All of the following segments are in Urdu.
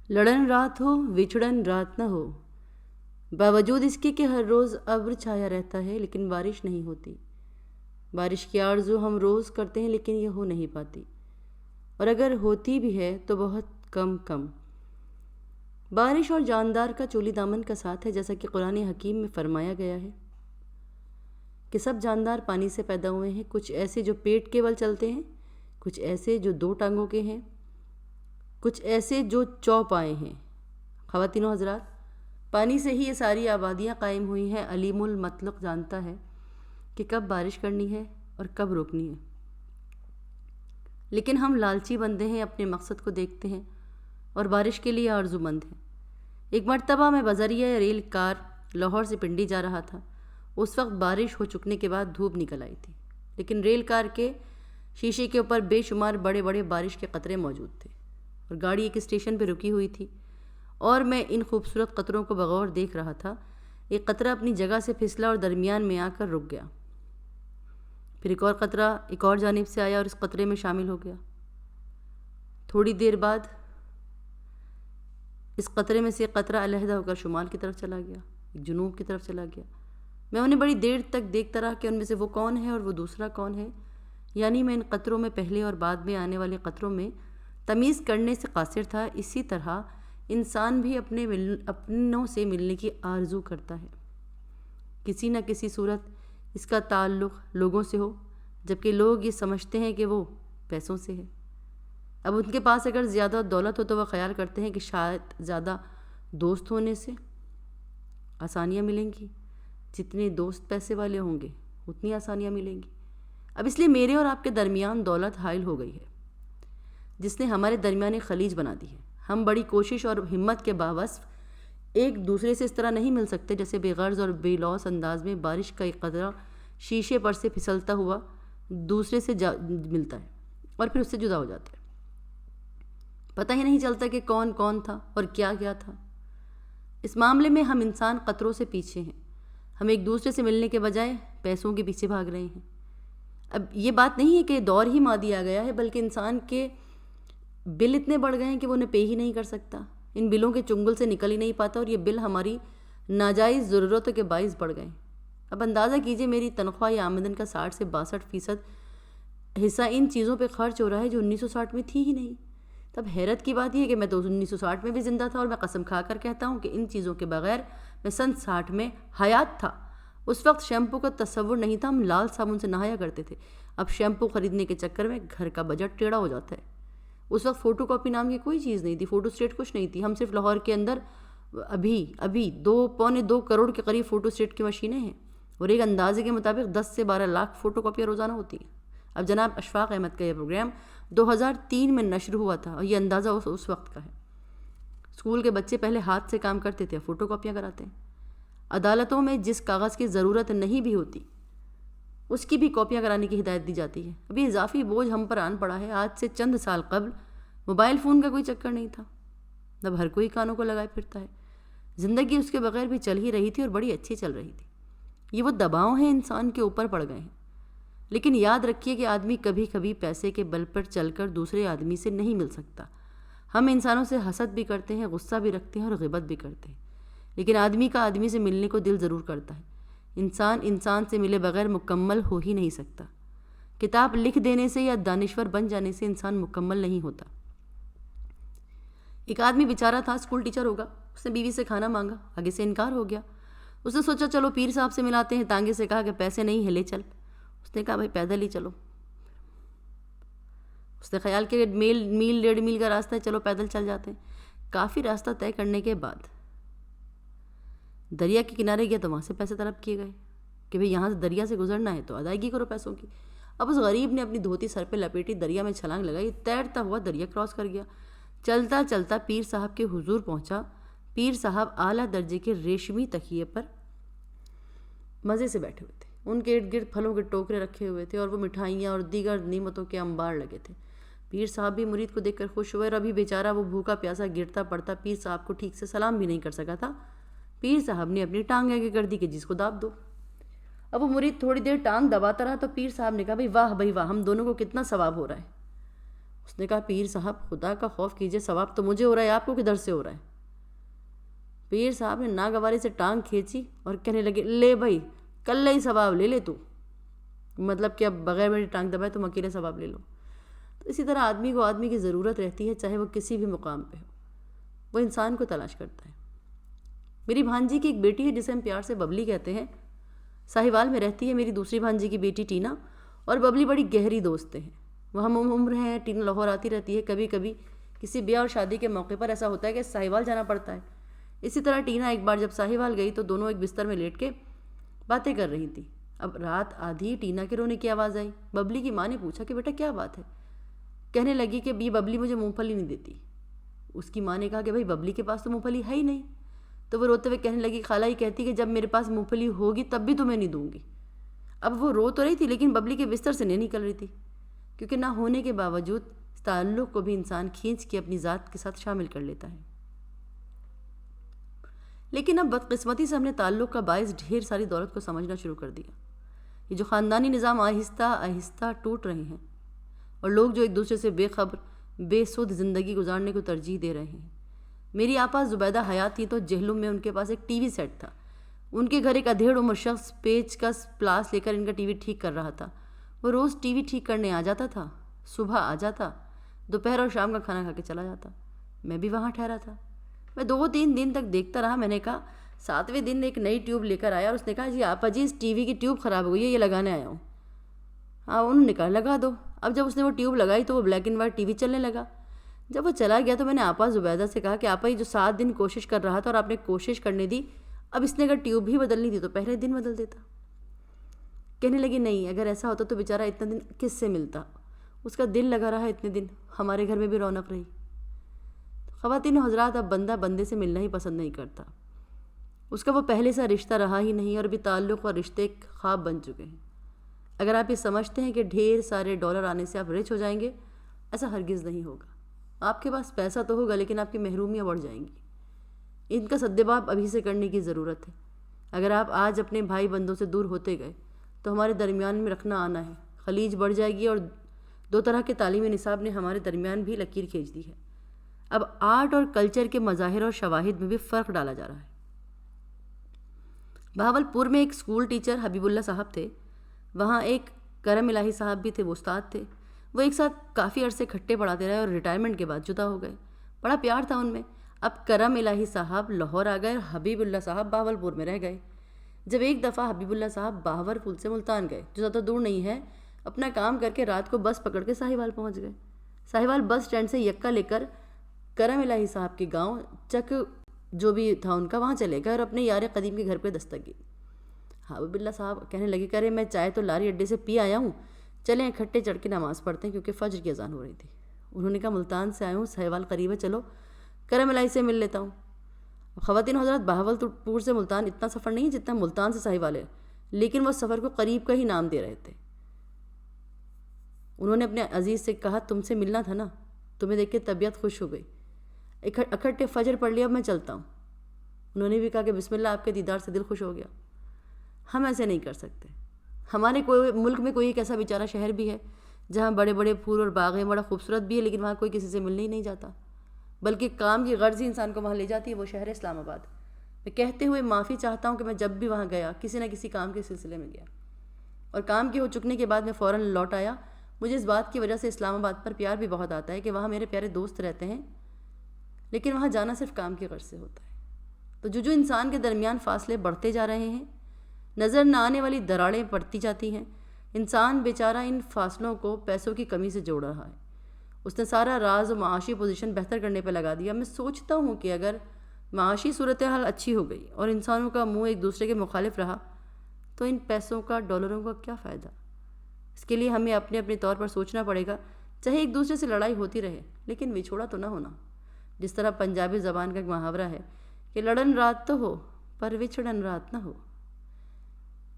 لڑن رات ہو وچھڑن رات نہ ہو، باوجود اس کے کہ ہر روز ابر چھایا رہتا ہے لیکن بارش نہیں ہوتی۔ بارش کی آرزو ہم روز کرتے ہیں لیکن یہ ہو نہیں پاتی، اور اگر ہوتی بھی ہے تو بہت کم۔ بارش اور جاندار کا چولی دامن کا ساتھ ہے، جیسا کہ قرآن حکیم میں فرمایا گیا ہے کہ سب جاندار پانی سے پیدا ہوئے ہیں، کچھ ایسے جو پیٹ کے بل چلتے ہیں، کچھ ایسے جو 2 ٹانگوں کے ہیں، کچھ ایسے جو چوپائے ہیں۔ خواتین و حضرات، پانی سے ہی یہ ساری آبادیاں قائم ہوئی ہیں۔ علیم المطلق جانتا ہے کہ کب بارش کرنی ہے اور کب روکنی ہے، لیکن ہم لالچی بندے ہیں، اپنے مقصد کو دیکھتے ہیں اور بارش کے لیے آرزو مند ہیں۔ ایک مرتبہ میں بذریعہ ریل کار لاہور سے پنڈی جا رہا تھا۔ اس وقت بارش ہو چکنے کے بعد دھوپ نکل آئی تھی، لیکن ریل کار کے شیشے کے اوپر بے شمار بڑے بڑے بارش کے قطرے موجود تھے، اور گاڑی ایک اسٹیشن پہ رکی ہوئی تھی اور میں ان خوبصورت قطروں کو بغور دیکھ رہا تھا۔ ایک قطرہ اپنی جگہ سے پھسلا اور درمیان میں آ کر رک گیا، پھر ایک اور قطرہ ایک اور جانب سے آیا اور اس قطرے میں شامل ہو گیا۔ تھوڑی دیر بعد اس قطرے میں سے ایک قطرہ علیحدہ ہو کر شمال کی طرف چلا گیا، ایک جنوب کی طرف چلا گیا۔ میں انہیں بڑی دیر تک دیکھتا رہا کہ ان میں سے وہ کون ہے اور وہ دوسرا کون ہے، یعنی میں ان قطروں میں پہلے اور بعد میں آنے والے قطروں میں تمیز کرنے سے قاصر تھا۔ اسی طرح انسان بھی اپنوں سے ملنے کی آرزو کرتا ہے، کسی نہ کسی صورت اس کا تعلق لوگوں سے ہو، جبکہ لوگ یہ سمجھتے ہیں کہ وہ پیسوں سے ہے۔ اب ان کے پاس اگر زیادہ دولت ہو تو وہ خیال کرتے ہیں کہ شاید زیادہ دوست ہونے سے آسانیاں ملیں گی، جتنے دوست پیسے والے ہوں گے اتنی آسانیاں ملیں گی۔ اب اس لیے میرے اور آپ کے درمیان دولت حائل ہو گئی ہے، جس نے ہمارے درمیان ایک خلیج بنا دی ہے۔ ہم بڑی کوشش اور ہمت کے باوصف ایک دوسرے سے اس طرح نہیں مل سکتے جیسے بے غرض اور بے لوث انداز میں بارش کا ایک قطرہ شیشے پر سے پھسلتا ہوا دوسرے سے ملتا ہے اور پھر اس سے جدا ہو جاتا ہے۔ پتہ ہی نہیں چلتا کہ کون کون تھا اور کیا کیا تھا۔ اس معاملے میں ہم انسان قطروں سے پیچھے ہیں۔ ہم ایک دوسرے سے ملنے کے بجائے پیسوں کے پیچھے بھاگ رہے ہیں۔ اب یہ بات نہیں ہے کہ دور ہی مادی آ گیا ہے، بلکہ انسان کے بل اتنے بڑھ گئے ہیں کہ وہ انہیں پے ہی نہیں کر سکتا، ان بلوں کے چنگل سے نکل ہی نہیں پاتا، اور یہ بل ہماری ناجائز ضرورتوں کے باعث بڑھ گئے ہیں۔ اب اندازہ کیجئے میری تنخواہ یا آمدن کا 60 سے 62% حصہ ان چیزوں پہ خرچ ہو رہا ہے جو 1960 میں تھی ہی نہیں۔ تب حیرت کی بات یہ ہے کہ میں تو 1960 میں بھی زندہ تھا، اور میں قسم کھا کر کہتا ہوں کہ ان چیزوں کے بغیر میں سن 60 میں حیات تھا۔ اس وقت شیمپو کا تصور نہیں تھا، ہم لال صابن سے نہایا کرتے تھے۔ اب شیمپو خریدنے کے چکر میں گھر کا بجٹ ٹیڑھا ہو جاتا ہے۔ اس وقت فوٹو کاپی نام کی کوئی چیز نہیں تھی، فوٹو اسٹیٹ کچھ نہیں تھی۔ ہم صرف لاہور کے اندر ابھی 2.25 کروڑ کے قریب فوٹو اسٹیٹ کی مشینیں ہیں، اور ایک اندازے کے مطابق 10 سے 12 لاکھ فوٹو کاپیاں روزانہ ہوتی ہیں۔ اب جناب اشفاق احمد کا یہ پروگرام 2003 میں نشر ہوا تھا، اور یہ اندازہ اس وقت کا ہے۔ اسکول کے بچے پہلے ہاتھ سے کام کرتے تھے، فوٹو کاپیاں کراتے ہیں۔ عدالتوں میں جس کاغذ کی ضرورت نہیں بھی ہوتی اس کی بھی کاپیاں کرانے کی ہدایت دی جاتی ہے۔ ابھی اضافی بوجھ ہم پر آن پڑا ہے۔ آج سے چند سال قبل موبائل فون کا کوئی چکر نہیں تھا، اب ہر کوئی کانوں کو لگائے پھرتا ہے۔ زندگی اس کے بغیر بھی چل ہی رہی تھی، اور بڑی اچھی چل رہی تھی۔ یہ وہ دباؤ ہیں انسان کے اوپر پڑ گئے ہیں۔ لیکن یاد رکھیے کہ آدمی کبھی کبھی پیسے کے بل پر چل کر دوسرے آدمی سے نہیں مل سکتا۔ ہم انسانوں سے حسد بھی کرتے ہیں، غصہ بھی رکھتے ہیں اور غیبت بھی کرتے ہیں، لیکن آدمی کا آدمی سے ملنے کو دل ضرور کرتا ہے۔ انسان انسان سے ملے بغیر مکمل ہو ہی نہیں سکتا۔ کتاب لکھ دینے سے یا دانشور بن جانے سے انسان مکمل نہیں ہوتا۔ ایک آدمی بیچارہ تھا، اسکول ٹیچر ہوگا، اس نے بیوی سے کھانا مانگا، آگے سے انکار ہو گیا۔ اس نے سوچا چلو پیر صاحب سے ملاتے ہیں، تانگے سے کہا کہ پیسے نہیں ہے، لے چل۔ اس نے کہا بھائی پیدل ہی چلو۔ اس نے خیال کیا میل 1.5 میل کا راستہ ہے، چلو پیدل چل جاتے ہیں۔ کافی راستہ طے کرنے کے بعد دریا کے کنارے گیا تو وہاں سے پیسے طلب کیے گئے کہ بھئی یہاں سے دریا سے گزرنا ہے تو ادائیگی کرو پیسوں کی۔ اب اس غریب نے اپنی دھوتی سر پہ لپیٹی، دریا میں چھلانگ لگائی، تیرتا ہوا دریا کراس کر گیا۔ چلتا چلتا پیر صاحب کے حضور پہنچا۔ پیر صاحب اعلیٰ درجے کے ریشمی تکیے پر مزے سے بیٹھے ہوئے تھے، ان کے ارد گرد پھلوں کے ٹوکرے رکھے ہوئے تھے اور وہ مٹھائیاں اور دیگر نعمتوں کے انبار لگے تھے۔ پیر صاحب بھی مرید کو دیکھ کر خوش ہوئے، اور ابھی بیچارہ وہ بھوکا پیاسا گرتا پڑتا پیر صاحب کو ٹھیک سے سلام بھی نہیں کر سکا تھا۔ پیر صاحب نے اپنی ٹانگ آگے کر دی کہ جس کو داب دو۔ اب وہ مرید تھوڑی دیر ٹانگ دباتا رہا تو پیر صاحب نے کہا بھئی واہ بھئی واہ، ہم دونوں کو کتنا ثواب ہو رہا ہے۔ اس نے کہا پیر صاحب خدا کا خوف کیجئے، ثواب تو مجھے ہو رہا ہے، آپ کو کدھر سے ہو رہا ہے؟ پیر صاحب نے ناگواری سے ٹانگ کھینچی اور کہنے لگے لے بھائی کل ہی ثواب لے لے تو، مطلب کہ اب بغیر میری ٹانگ دبائے تم اکیلے ثواب لے لو۔ تو اسی طرح آدمی کو آدمی کی ضرورت رہتی ہے، چاہے وہ کسی بھی مقام پہ ہو، وہ انسان کو تلاش کرتا ہے۔ میری بھانجی کی ایک بیٹی ہے جسے ہم پیار سے ببلی کہتے ہیں، ساہیوال میں رہتی ہے۔ میری دوسری بھانجی کی بیٹی ٹینا اور ببلی بڑی گہری دوست ہیں، وہ ہم عمر ہیں۔ ٹینا لاہور آتی رہتی ہے، کبھی کبھی کسی بیاہ اور شادی کے موقع پر ایسا ہوتا ہے کہ ساہیوال جانا پڑتا ہے۔ اسی طرح ٹینا ایک بار جب ساہیوال گئی تو دونوں ایک بستر میں لیٹ کے باتیں کر رہی تھیں۔ اب رات آدھی ٹینا کے رونے کی آواز آئی۔ ببلی کی ماں نے پوچھا کہ بیٹا کیا بات ہے؟ کہنے لگی کہ یہ ببلی مجھے مونگ پھلی نہیں دیتی۔ اس کی ماں نے کہا کہ بھائی ببلی کے پاس تو مونگ پھلی ہے ہی نہیں۔ تو وہ روتے ہوئے کہنے لگی خالہ ہی کہتی کہ جب میرے پاس مونگ پھلی ہوگی تب بھی تمہیں نہیں دوں گی۔ اب وہ رو تو رہی تھی لیکن ببلی کے بستر سے نہیں نکل رہی تھی، کیونکہ نہ ہونے کے باوجود تعلق کو بھی انسان کھینچ کے اپنی ذات کے ساتھ شامل کر لیتا ہے۔ لیکن اب بدقسمتی سے ہم نے تعلق کا باعث ڈھیر ساری دولت کو سمجھنا شروع کر دیا۔ یہ جو خاندانی نظام آہستہ آہستہ ٹوٹ رہے ہیں اور لوگ جو ایک دوسرے سے بے خبر بے سود زندگی گزارنے کو ترجیح دے رہے ہیں۔ میری آپا زبیدہ حیات تھی تو جہلم میں ان کے پاس ایک ٹی وی سیٹ تھا۔ ان کے گھر ایک ادھیڑ عمر شخص پیچ کس پلاس لے کر ان کا ٹی وی ٹھیک کر رہا تھا۔ وہ روز ٹی وی ٹھیک کرنے آ جاتا تھا، صبح آ جاتا، دوپہر اور شام کا کھانا کھا کے چلا جاتا۔ میں بھی وہاں ٹھہرا تھا۔ میں 2-3 دن تک دیکھتا رہا۔ میں نے کہا 7ویں دن ایک نئی ٹیوب لے کر آیا اور اس نے کہا جی آپا جی اس ٹی وی کی ٹیوب خراب ہو گئی ہے، یہ لگانے آیا ہوں۔ ہاں انہوں نے کہا لگا دو۔ اب جب اس نے وہ ٹیوب لگائی تو وہ black and white T V چلنے لگا۔ جب وہ چلا گیا تو میں نے آپا زبیدہ سے کہا کہ آپا یہ جو 7 دن کوشش کر رہا تھا اور آپ نے کوشش کرنے دی، اب اس نے اگر ٹیوب بھی بدلنی تھی تو پہلے دن بدل دیتا۔ کہنے لگی نہیں اگر ایسا ہوتا تو بیچارہ اتنا دن کس سے ملتا، اس کا دل لگا رہا اتنے دن، ہمارے گھر میں بھی رونق رہی۔ خواتین و حضرات اب بندہ بندے سے ملنا ہی پسند نہیں کرتا، اس کا وہ پہلے سا رشتہ رہا ہی نہیں اور ابھی تعلق اور رشتے ایک خواب بن چکے ہیں۔ اگر آپ یہ سمجھتے ہیں کہ ڈھیر سارے ڈالر آنے سے آپ رچ ہو جائیں گے، ایسا ہرگز نہیں ہوگا۔ آپ کے پاس پیسہ تو ہوگا لیکن آپ کی محرومیاں بڑھ جائیں گی۔ ان کا سدباب ابھی سے کرنے کی ضرورت ہے۔ اگر آپ آج اپنے بھائی بندوں سے دور ہوتے گئے تو ہمارے درمیان میں رکھنا آنا ہے، خلیج بڑھ جائے گی۔ اور 2 طرح کے تعلیمی نصاب نے ہمارے درمیان بھی لکیر کھینچ دی ہے۔ اب آرٹ اور کلچر کے مظاہر اور شواہد میں بھی فرق ڈالا جا رہا ہے۔ بہاولپور میں ایک اسکول ٹیچر حبیب اللہ صاحب تھے، وہاں ایک کرم الہی صاحب بھی تھے، وہ استاد تھے۔ وہ ایک ساتھ کافی عرصے کھٹے پڑھاتے رہے اور ریٹائرمنٹ کے بعد جدا ہو گئے۔ بڑا پیار تھا ان میں۔ اب کرم الہی صاحب لاہور آ گئے اور حبیب اللہ صاحب بہاولپور میں رہ گئے۔ جب ایک دفعہ حبیب اللہ صاحب بہاولپور سے ملتان گئے، جو زیادہ دور نہیں ہے، اپنا کام کر کے رات کو بس پکڑ کے ساہیوال پہنچ گئے۔ ساہیوال بس سٹینڈ سے یکا لے کر کرم الہی صاحب کے گاؤں چک جو بھی تھا ان کا، وہاں چلے گئے اور اپنے یار قدیم کے گھر پہ دستک دی۔ حبیب اللہ صاحب کہنے لگے کرے میں چائے تو لاری اڈے سے پی آیا ہوں، چلیں اکٹھے چڑھ کے نماز پڑھتے ہیں کیونکہ فجر کی اذان ہو رہی تھی۔ انہوں نے کہا ملتان سے آیا ہوں، ساہیوال قریب ہے، چلو کرم الہی سے مل لیتا ہوں۔ خواتین حضرات بہاولپور سے ملتان اتنا سفر نہیں جتنا ملتان سے ساہیوال ہے، لیکن وہ سفر کو قریب کا ہی نام دے رہے تھے۔ انہوں نے اپنے عزیز سے کہا تم سے ملنا تھا نا، تمہیں دیکھ کے طبیعت خوش ہو گئی، اکٹھے فجر پڑھ لیا، اب میں چلتا ہوں۔ انہوں نے بھی کہا کہ بسم اللہ، آپ کے دیدار سے دل خوش ہو گیا۔ ہم ایسے نہیں کر سکتے۔ ہمارے ملک میں کوئی ایک ایسا بیچارہ شہر بھی ہے جہاں بڑے بڑے پھول اور باغ ہیں، بڑا خوبصورت بھی ہے، لیکن وہاں کوئی کسی سے ملنے ہی نہیں جاتا، بلکہ کام کی غرض ہی انسان کو وہاں لے جاتی ہے، وہ شہر اسلام آباد۔ میں کہتے ہوئے معافی چاہتا ہوں کہ میں جب بھی وہاں گیا کسی نہ کسی کام کے سلسلے میں گیا، اور کام کے ہو چکنے کے بعد میں فوراً لوٹ آیا۔ مجھے اس بات کی وجہ سے اسلام آباد پر پیار بھی بہت آتا ہے کہ وہاں میرے پیارے دوست رہتے ہیں، لیکن وہاں جانا صرف کام کی غرض سے ہوتا ہے۔ تو جو انسان کے درمیان فاصلے بڑھتے جا رہے ہیں، نظر نہ آنے والی دراڑیں پڑتی جاتی ہیں، انسان بیچارہ ان فاصلوں کو پیسوں کی کمی سے جوڑ رہا ہے۔ اس نے سارا راز و معاشی پوزیشن بہتر کرنے پہ لگا دیا۔ میں سوچتا ہوں کہ اگر معاشی صورتحال اچھی ہو گئی اور انسانوں کا منہ ایک دوسرے کے مخالف رہا تو ان پیسوں کا، ڈالروں کا کیا فائدہ؟ اس کے لیے ہمیں اپنے اپنے طور پر سوچنا پڑے گا، چاہے ایک دوسرے سے لڑائی ہوتی رہے لیکن وچھوڑا تو نہ ہونا۔ جس طرح پنجابی زبان کا ایک محاورہ ہے کہ لڑن رات تو ہو پر وچھڑن رات نہ ہو۔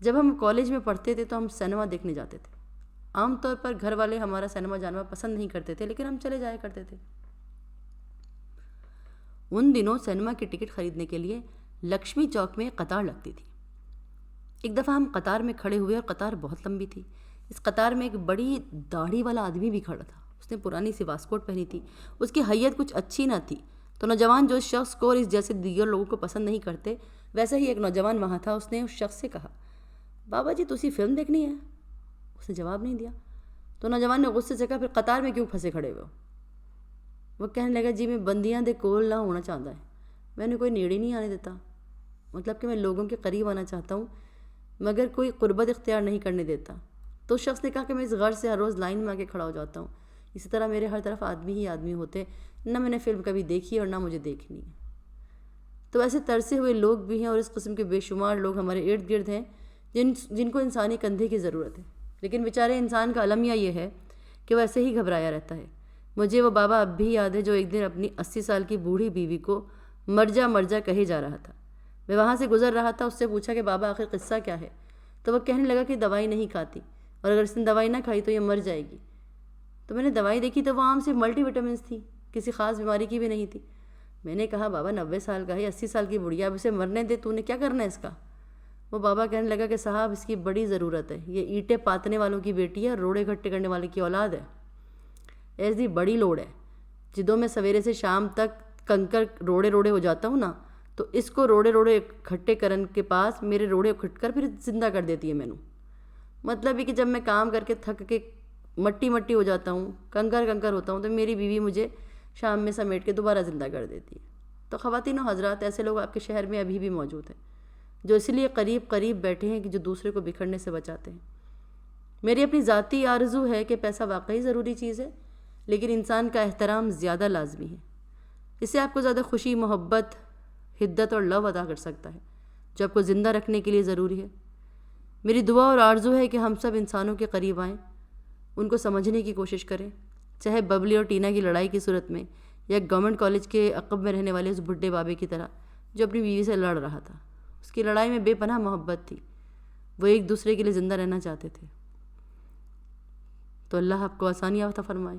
جب ہم کالج میں پڑھتے تھے تو ہم سینما دیکھنے جاتے تھے۔ عام طور پر گھر والے ہمارا سینما جانا پسند نہیں کرتے تھے، لیکن ہم چلے جایا کرتے تھے۔ ان دنوں سینما کی ٹکٹ خریدنے کے لیے لکشمی چوک میں قطار لگتی تھی۔ ایک دفعہ ہم قطار میں کھڑے ہوئے اور قطار بہت لمبی تھی۔ اس قطار میں ایک بڑی داڑھی والا آدمی بھی کھڑا تھا، اس نے پرانی سی واسکوٹ پہنی تھی، اس کی حیت کچھ اچھی نہ تھی۔ تو نوجوان جو اس شخص کو اور اس جیسے دیگر لوگوں کو پسند نہیں کرتے، ویسا ہی ایک نوجوان وہاں تھا، اس نے اس شخص سے کہا، بابا جی تسی فلم دیکھنی ہے؟ اس نے جواب نہیں دیا۔ تو نوجوان نے غصے سے کہا، پھر قطار میں کیوں پھنسے کھڑے ہوئے ہو؟ وہ کہنے لگا، جی میں بندیاں دے کول نہ ہونا چاہتا ہے، میں نے کوئی نیڑے نہیں آنے دیتا، مطلب کہ میں لوگوں کے قریب آنا چاہتا ہوں مگر کوئی قربت اختیار نہیں کرنے دیتا۔ تو اس شخص نے کہا کہ میں اس غرض سے ہر روز لائن میں آ کے کھڑا ہو جاتا ہوں، اسی طرح میرے ہر طرف آدمی ہی آدمی ہوتے، نہ میں نے فلم کبھی دیکھی اور نہ مجھے دیکھنی ہے۔ تو ایسے ترسے ہوئے لوگ بھی ہیں اور اس قسم کے بے شمار لوگ ہمارے ارد گرد ہیں جن کو انسانی کندھے کی ضرورت ہے، لیکن بیچارے انسان کا المیہ یہ ہے کہ وہ ایسے ہی گھبرایا رہتا ہے۔ مجھے وہ بابا اب بھی یاد ہے جو ایک دن اپنی 80 سال کی بوڑھی بیوی کو مرجا کہے جا رہا تھا۔ میں وہاں سے گزر رہا تھا، اس سے پوچھا کہ بابا آخر قصہ کیا ہے؟ تو وہ کہنے لگا کہ دوائی نہیں کھاتی اور اگر اس نے دوائی نہ کھائی تو یہ مر جائے گی۔ تو میں نے دوائی دیکھی تو وہ عام صرف ملٹی وٹامنس تھی، کسی خاص بیماری کی بھی نہیں تھی۔ میں نے کہا، بابا 90 سال کا ہے، 80 سال کی بڑھیا، اب اسے مرنے دے، تو نے کیا کرنا ہے اس کا؟ وہ بابا کہنے لگا کہ صاحب اس کی بڑی ضرورت ہے، یہ اینٹیں پاتنے والوں کی بیٹی ہے اور روڑے اکٹھے کرنے والے کی اولاد ہے، ایسی بڑی لوڑ ہے۔ جدوں میں سویرے سے شام تک کنکر روڑے ہو جاتا ہوں نا، تو اس کو روڑے اکٹھے کرن کے پاس میرے روڑے اکھٹ کر پھر زندہ کر دیتی ہے مینوں۔ مطلب ہے کہ جب میں کام کر کے تھک کے مٹی ہو جاتا ہوں، کنکر ہوتا ہوں، تو میری بیوی مجھے شام میں سمیٹ کے دوبارہ زندہ کر دیتی ہے۔ تو خواتین و حضرات، ایسے لوگ آپ کے شہر میں ابھی بھی موجود ہیں جو اس لیے قریب بیٹھے ہیں کہ جو دوسرے کو بکھرنے سے بچاتے ہیں۔ میری اپنی ذاتی آرزو ہے کہ پیسہ واقعی ضروری چیز ہے، لیکن انسان کا احترام زیادہ لازمی ہے۔ اس سے آپ کو زیادہ خوشی، محبت، حدت اور لو عطا کر سکتا ہے جو آپ کو زندہ رکھنے کے لیے ضروری ہے۔ میری دعا اور آرزو ہے کہ ہم سب انسانوں کے قریب آئیں، ان کو سمجھنے کی کوشش کریں، چاہے ببلی اور ٹینا کی لڑائی کی صورت میں یا گورنمنٹ کالج کے عقب میں رہنے والے اس بڈھے بابے کی طرح جو اپنی بیوی سے لڑ رہا تھا۔ اس کی لڑائی میں بے پناہ محبت تھی، وہ ایک دوسرے کے لیے زندہ رہنا چاہتے تھے۔ تو اللہ آپ کو آسانیاں عطا فرمائے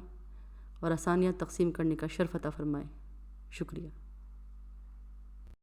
اور آسانیاں تقسیم کرنے کا شرف عطا فرمائے۔ شکریہ۔